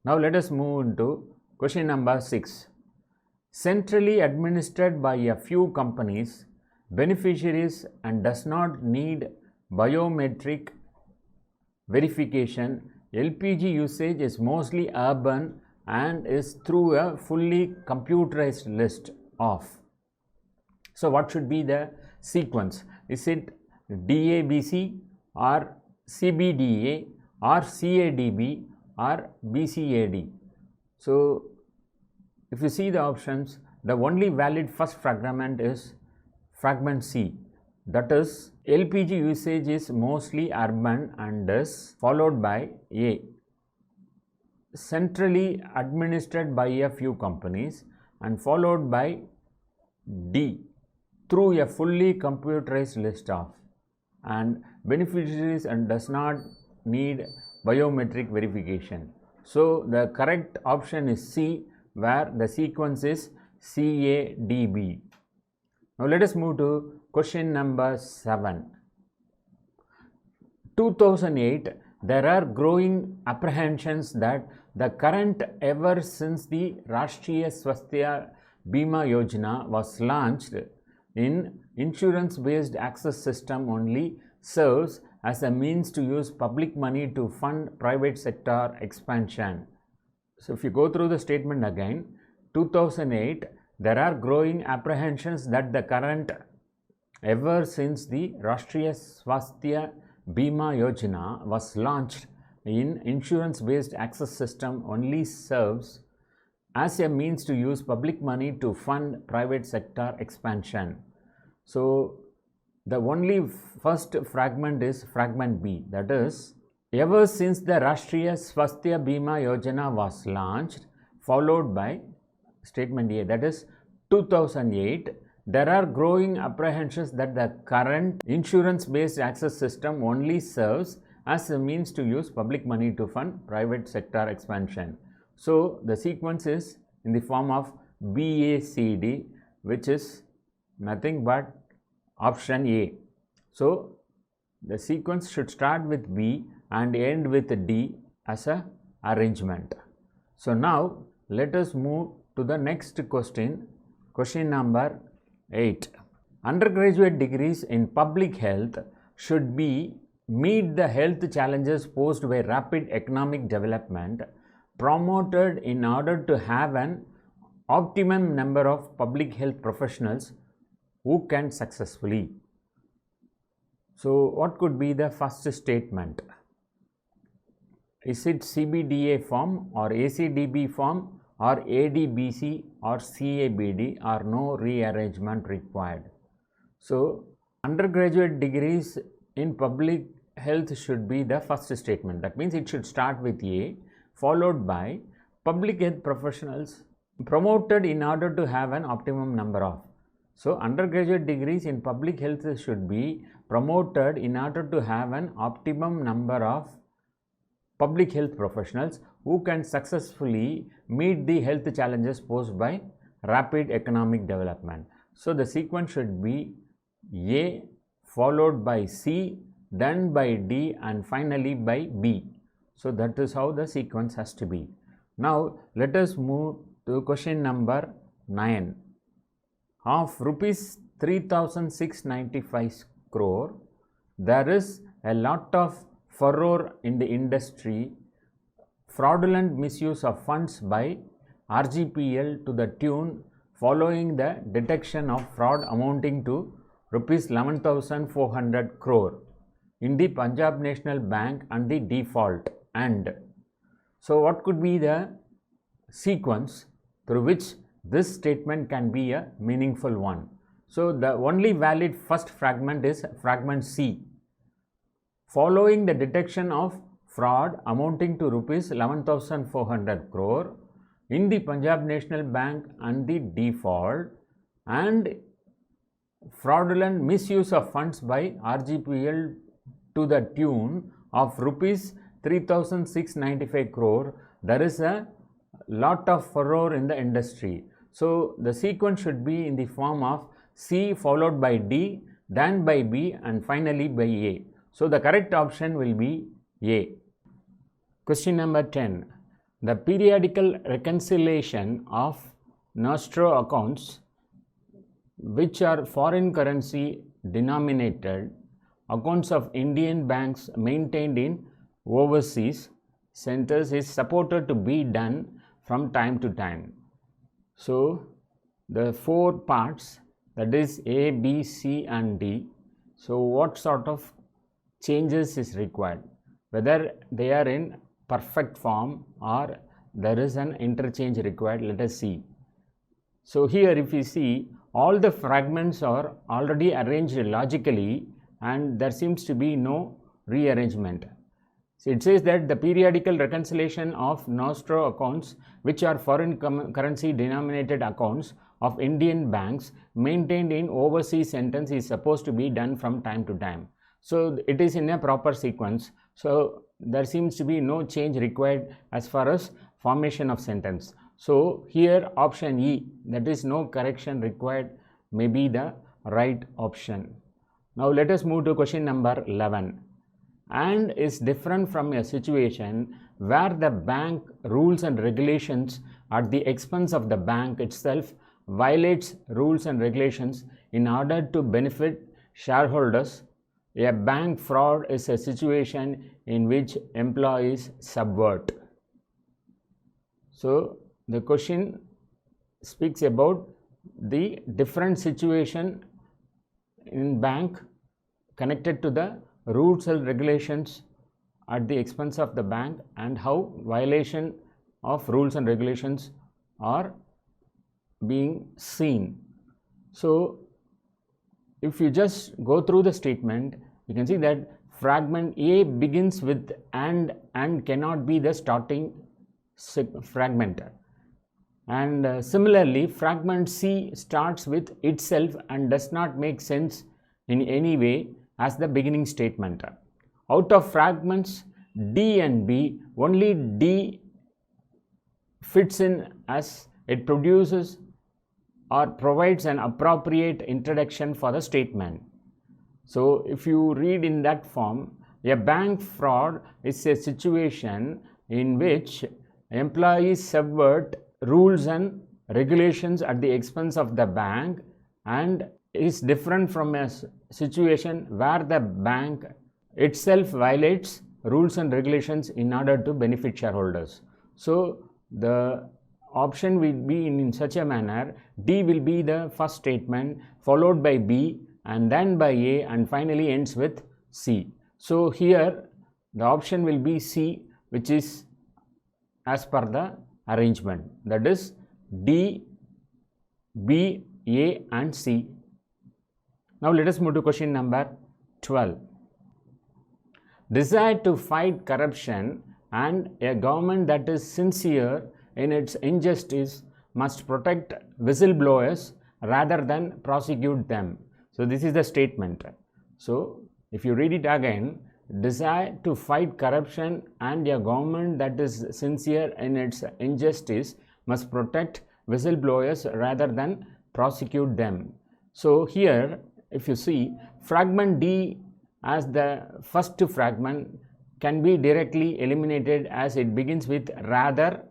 Now let us move into question number 6. Centrally administered by a few companies, beneficiaries and does not need biometric verification. LPG usage is mostly urban and is through a fully computerized list of. So what should be the sequence? Is it DABC or CBDA or CADB or BCAD? So if you see the options, the only valid first fragment is fragment C, that is LPG usage is mostly urban and is followed by A, centrally administered by a few companies, and followed by D, through a fully computerized list of, and beneficiaries and does not need biometric verification. So the correct option is C, where the sequence is CADB. Now let us move to question number 7. 2008, there are growing apprehensions that the current ever since the Rashtriya Swasthya Bima Yojana was launched in insurance-based access system only serves as a means to use public money to fund private sector expansion. So if you go through the statement again, 2008, there are growing apprehensions that the current ever since the Rashtriya Swasthya Bima Yojana was launched in insurance-based access system only serves as a means to use public money to fund private sector expansion. So the only first fragment is fragment B, that is ever since the Rashtriya Swasthya Bima Yojana was launched, followed by statement A, that is 2008, there are growing apprehensions that the current insurance-based access system only serves as a means to use public money to fund private sector expansion. So the sequence is in the form of BACD, which is nothing but option A. So the sequence should start with B and end with D as a arrangement. So now let us move to the next question, question number 8. Undergraduate degrees in public health should meet the health challenges posed by rapid economic development, promoted in order to have an optimum number of public health professionals who can successfully. So what could be the first statement? Is it CBDA form or ACDB form or ADBC or CABD, or no rearrangement required? So undergraduate degrees in public health should be the first statement. That means it should start with A, followed by public health professionals promoted in order to have an optimum number of. So undergraduate degrees in public health should be promoted in order to have an optimum number of public health professionals who can successfully meet the health challenges posed by rapid economic development. So the sequence should be A, followed by C, then by D, and finally by B. So that is how the sequence has to be. Now let us move to question number 9. Of rupees 3,695 crore, there is a lot of furor in the industry, fraudulent misuse of funds by RGPL to the tune following the detection of fraud amounting to rupees 11,400 crore in the Punjab National Bank and the default. And so what could be the sequence through which this statement can be a meaningful one? So the only valid first fragment is fragment C. Following the detection of fraud amounting to rupees 11,400 crore in the Punjab National Bank and the default, and fraudulent misuse of funds by RGPL to the tune of rupees 3,695 crore, there is a lot of furor in the industry. So the sequence should be in the form of C followed by D, then by B, and finally by A. So the correct option will be A. Question number 10. the periodical reconciliation of nostro accounts which are foreign currency denominated accounts of Indian banks maintained in overseas centers is supported to be done from time to time. So the four parts, that is A, B, C and D. So what sort of changes is required, whether they are in perfect form or there is an interchange required, let us see. So here if you see, all the fragments are already arranged logically and there seems to be no rearrangement. So it says that the periodical reconciliation of nostro accounts which are foreign currency denominated accounts of Indian banks maintained in overseas centers is supposed to be done from time to time. So it is in a proper sequence. So there seems to be no change required as far as formation of sentence. So here option E, that is no correction required, may be the right option. Now let us move to question number 11. And is different from a situation where the bank rules and regulations at the expense of the bank itself violates rules and regulations in order to benefit shareholders. A bank fraud is a situation in which employees subvert. So the question speaks about the different situation in bank connected to the rules and regulations at the expense of the bank and how violation of rules and regulations are being seen. So if you just go through the statement, you can see that fragment A begins with and cannot be the starting fragment. And similarly, fragment C starts with itself and does not make sense in any way as the beginning statement. Out of fragments D and B, only D fits in as it produces or provides an appropriate introduction for the statement. So if you read in that form, a bank fraud is a situation in which employees subvert rules and regulations at the expense of the bank and is different from a situation where the bank itself violates rules and regulations in order to benefit shareholders. So the option will be in such a manner, D will be the first statement followed by B and then by A and finally ends with C. So here the option will be C, which is as per the arrangement, that is D, B, A and C. Now let us move to question number 12. Desire to fight corruption and a government that is sincere in its injustice must protect whistleblowers rather than prosecute them. So this is the statement. So if you read it again, desire to fight corruption and a government that is sincere in its injustice must protect whistleblowers rather than prosecute them. So here if you see, fragment D as the first fragment can be directly eliminated as it begins with rather,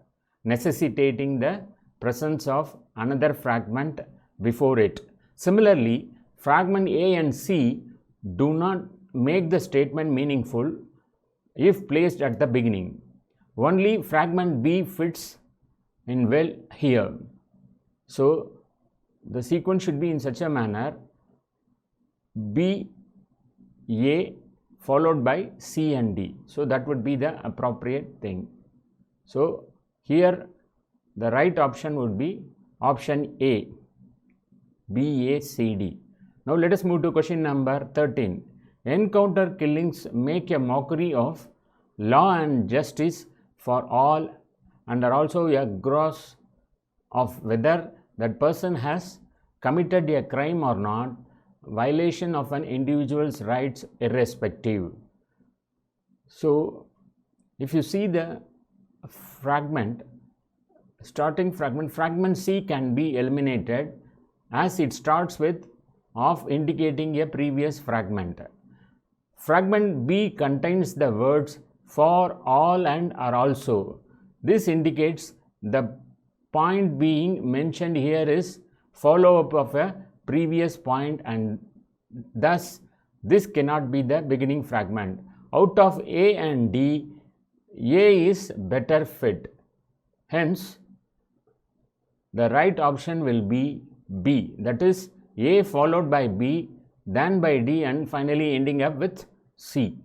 necessitating the presence of another fragment before it. Similarly, fragment A and C do not make the statement meaningful if placed at the beginning. Only fragment B fits in well here. So the sequence should be in such a manner: B, A followed by C and D. So that would be the appropriate thing. So here the right option would be option A, B, A, C, D. Now let us move to question number 13. Encounter killings make a mockery of law and justice for all and are also a gross of whether that person has committed a crime or not, violation of an individual's rights irrespective. So if you see the fragment, starting fragment C can be eliminated as it starts with of indicating a previous fragment. Fragment B contains the words for all and are also. This indicates the point being mentioned here is follow-up of a previous point, and thus this cannot be the beginning fragment. Out of A and D, A is better fit. Hence, the right option will be B, that is A followed by B, then by D, and finally ending up with C.